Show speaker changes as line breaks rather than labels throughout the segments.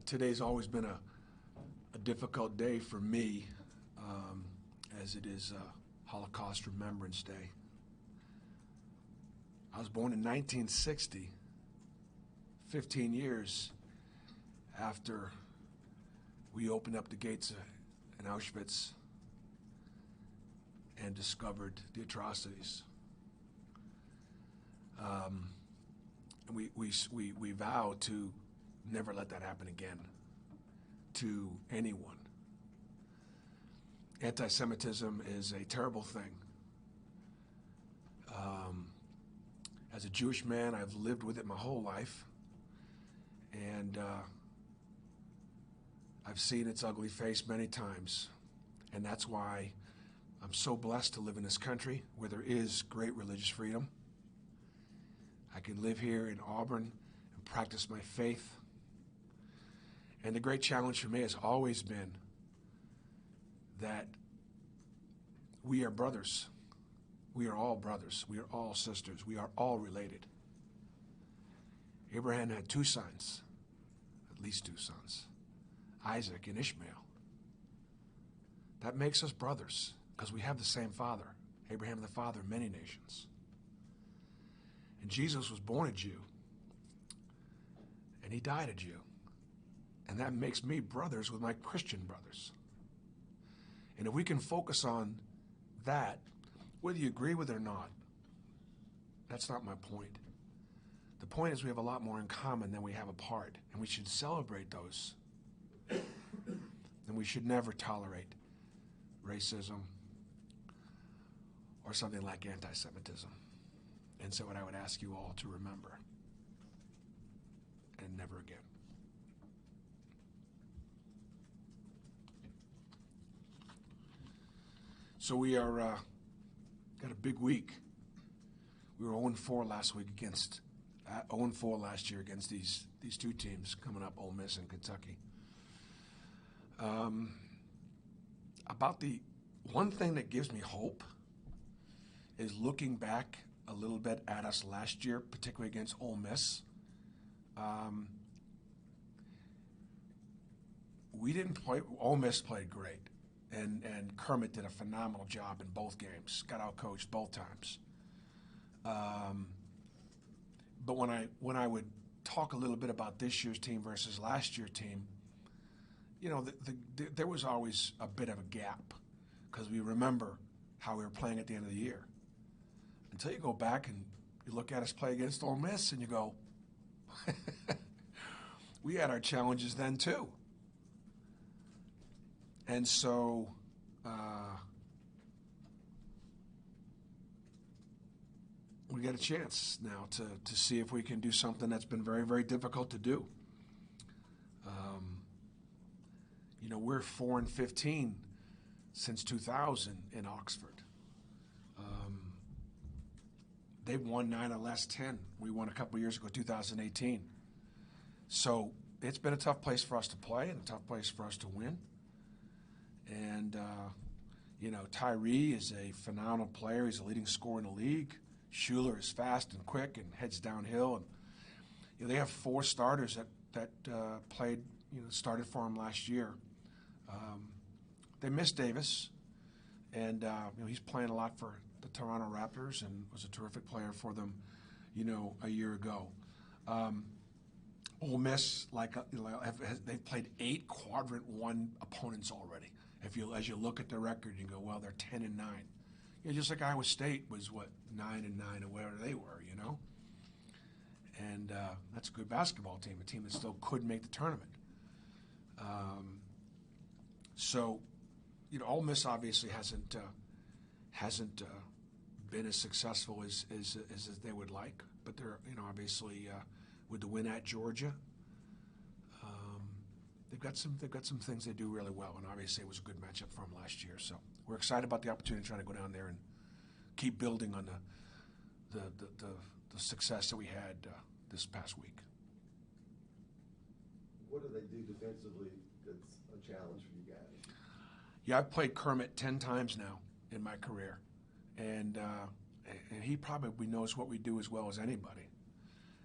Today's always been a difficult day for me, as it is Holocaust Remembrance Day. I was born in 1960, 15 years after we opened up the gates in Auschwitz and discovered the atrocities. And we vowed to never let that happen again to anyone. Anti-Semitism is a terrible thing. As a Jewish man, I've lived with it my whole life, and I've seen its ugly face many times, and that's why I'm so blessed to live in this country where there is great religious freedom. I can live here in Auburn and practice my faith. And the great challenge for me has always been that we are brothers. We are all brothers. We are all sisters. We are all related. Abraham had two sons, at least two sons, Isaac and Ishmael. That makes us brothers because we have the same father, Abraham the father of many nations. And Jesus was born a Jew, and he died a Jew. And that makes me brothers with my Christian brothers. And if we can focus on that, whether you agree with it or not, that's not my point. The point is we have a lot more in common than we have apart, and we should celebrate those. And we should never tolerate racism or something like anti-Semitism. And so what I would ask you all to remember, and never again. So we are got a big week. We were 0-4 last week against 0-4 last year against these two teams coming up, Ole Miss and Kentucky. About the one thing that gives me hope is looking back a little bit at us last year, particularly against Ole Miss. We didn't play. Ole Miss played great. And Kermit did a phenomenal job in both games. Got out-coached both times. But when I would talk a little bit about this year's team versus last year's team, you know, there was always a bit of a gap because we remember how we were playing at the end of the year. Until you go back and you look at us play against Ole Miss and you go, we had our challenges then too. And so we get a chance now to see if we can do something that's been very, very difficult to do. You know, we're 4-15 since 2000 in Oxford. They've won 9 of the last 10. We won a couple years ago, 2018. So it's been a tough place for us to play and a tough place for us to win. And, you know, Tyree is a phenomenal player. He's a leading scorer in the league. Schuler is fast and quick and heads downhill. And you know, they have 4 starters that played, you know, started for him last year. They missed Davis, and you know, he's playing a lot for the Toronto Raptors and was a terrific player for them, you know, a year ago. Ole Miss, they've played 8 quadrant 1 opponents already. As you look at the record, you go, well, they're 10-9. You know, just like Iowa State was 9-9 or whatever they were, you know. And that's a good basketball team, a team that still could make the tournament. So, you know, Ole Miss obviously hasn't been as successful as they would like, but they're, you know, obviously with the win at Georgia. They've got some things they do really well, and obviously it was a good matchup for them last year. So we're excited about the opportunity to try to go down there and keep building on the success that we had this past week.
What do they do defensively that's a challenge for you guys?
Yeah, I've played Kermit 10 times now in my career, and he probably knows what we do as well as anybody.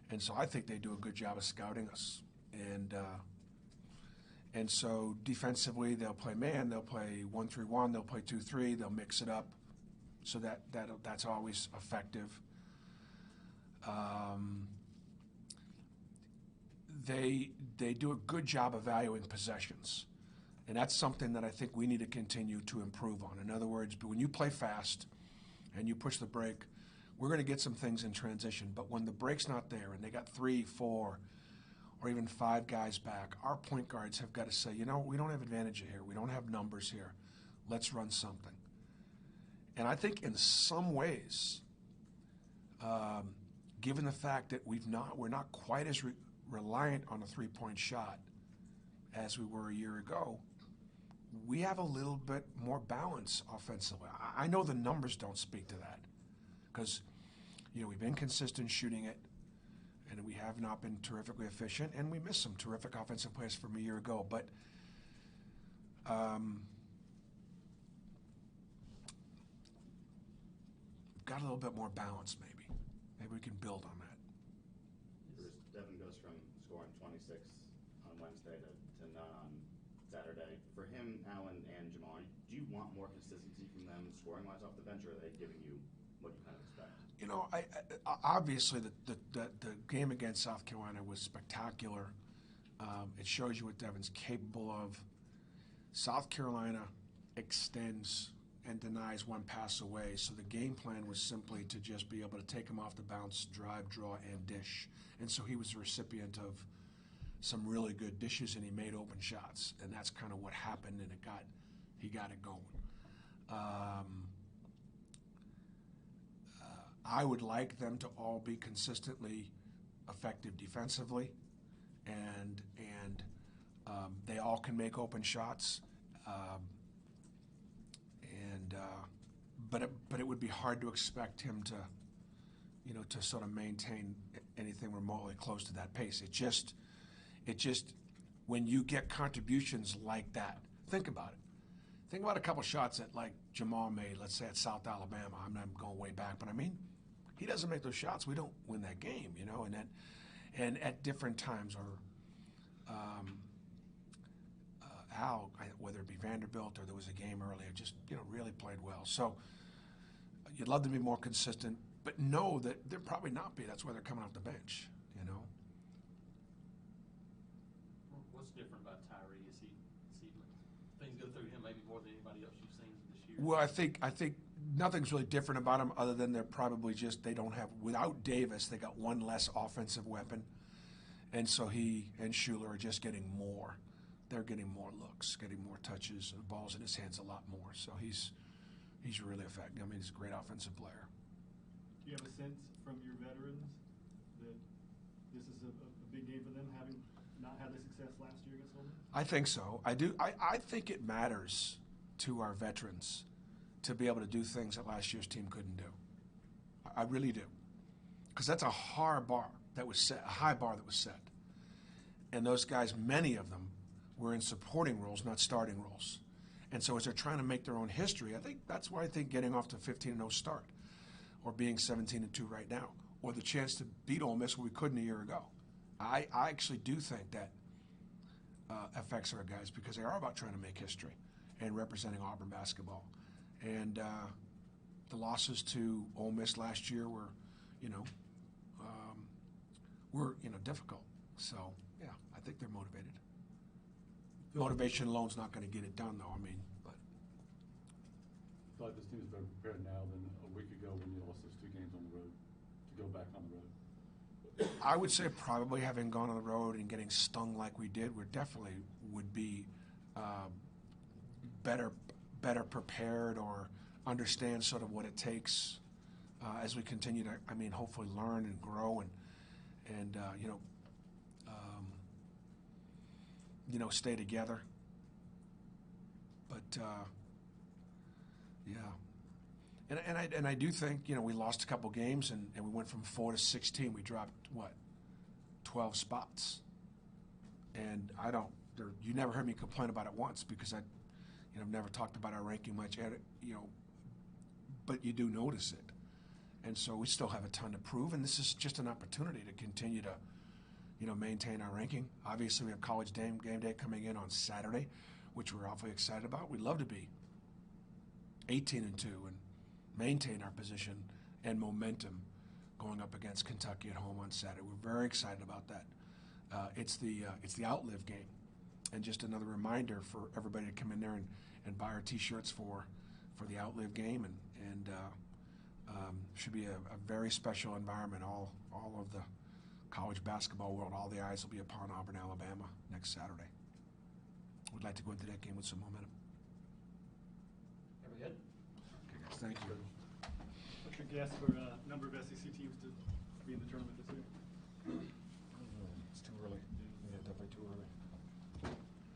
And so I think they do a good job of scouting us. And And so defensively, they'll play man, they'll play 1-3-1, they'll play 2-3, they'll mix it up, so that's always effective. They do a good job evaluating possessions, and that's something that I think we need to continue to improve on. In other words, when you play fast and you push the break, we're going to get some things in transition, but when the break's not there and they got 3, 4, or even 5 guys back, our point guards have got to say, we don't have advantage here. We don't have numbers here. Let's run something. And I think in some ways, given the fact that we're not quite as reliant on a three-point shot as we were a year ago, we have a little bit more balance offensively. I know the numbers don't speak to that because, we've been consistent shooting it, and we have not been terrifically efficient, and we missed some terrific offensive plays from a year ago. But got a little bit more balance, maybe. Maybe we can build on that.
Devin goes from scoring 26 on Wednesday to none on Saturday. For him, Allen, and Jamal, do you want more consistency from them scoring-wise off the bench, or are they giving you what you kind of expect?
Obviously the game against South Carolina was spectacular. It shows you what Devin's capable of. South Carolina extends and denies one pass away, so the game plan was simply to just be able to take him off the bounce, drive, draw, and dish. And so he was the recipient of some really good dishes, and he made open shots, and that's kind of what happened, and he got it going. I would like them to all be consistently effective defensively, and they all can make open shots. But it would be hard to expect him to sort of maintain anything remotely close to that pace. It just when you get contributions like that, think about it. Think about a couple shots that like Jamal made, let's say at South Alabama. I'm not going way back, but I mean, he doesn't make those shots, we don't win that game, and at different times, or Al, whether it be Vanderbilt or there was a game earlier, just really played well. So you'd love to be more consistent, but know that they're probably not be. That's why they're coming off the bench.
What's different about Tyree? Is he things go through him maybe more than anybody else you've seen this year?
Well, I think nothing's really different about him other than they're probably they don't have, without Davis, they got one less offensive weapon, and so he and Schuler are just getting more. They're getting more looks, getting more touches, and the ball's in his hands a lot more. So he's really effective. I mean, he's a great offensive player.
Do you have a sense from your veterans that this is a big game for them, having not had the success last year against Ole Miss?
I think so. I do. I think it matters to our veterans to be able to do things that last year's team couldn't do. I really do, because that's a high bar that was set, and those guys, many of them, were in supporting roles, not starting roles. And so as they're trying to make their own history, I think that's why I think getting off to 15-0 start, or being 17-2 right now, or the chance to beat Ole Miss when we couldn't a year ago, I actually do think that affects our guys, because they are about trying to make history and representing Auburn basketball. And the losses to Ole Miss last year were difficult. So yeah, I think they're motivated. Motivation alone's not going to get it done, though. I mean, but
I feel like this team is better prepared now than a week ago when you lost those 2 games on the road to go back on the road.
I would say probably having gone on the road and getting stung like we did, we definitely would be better prepared, or understand sort of what it takes as we continue to, hopefully learn and grow and stay together. But yeah, and I do think we lost a couple games and we went from 4 to 16. We dropped 12 spots, and you never heard me complain about it once, because I've never talked about our ranking much at it, but you do notice it, and so we still have a ton to prove, and this is just an opportunity to continue to maintain our ranking. Obviously, we have college game day coming in on Saturday, which we're awfully excited about. We'd love to be 18-2 and maintain our position and momentum going up against Kentucky at home on Saturday. We're very excited about that. It's the Outlive game, and just another reminder for everybody to come in there and buy our T-shirts for the Outlive game, and should be a very special environment. All of the college basketball world, all the eyes will be upon Auburn, Alabama next Saturday. We'd like to go into that game with some momentum.
Every good?
Okay, guys, thank you.
What's your guess for number of SEC teams to be in the tournament this year?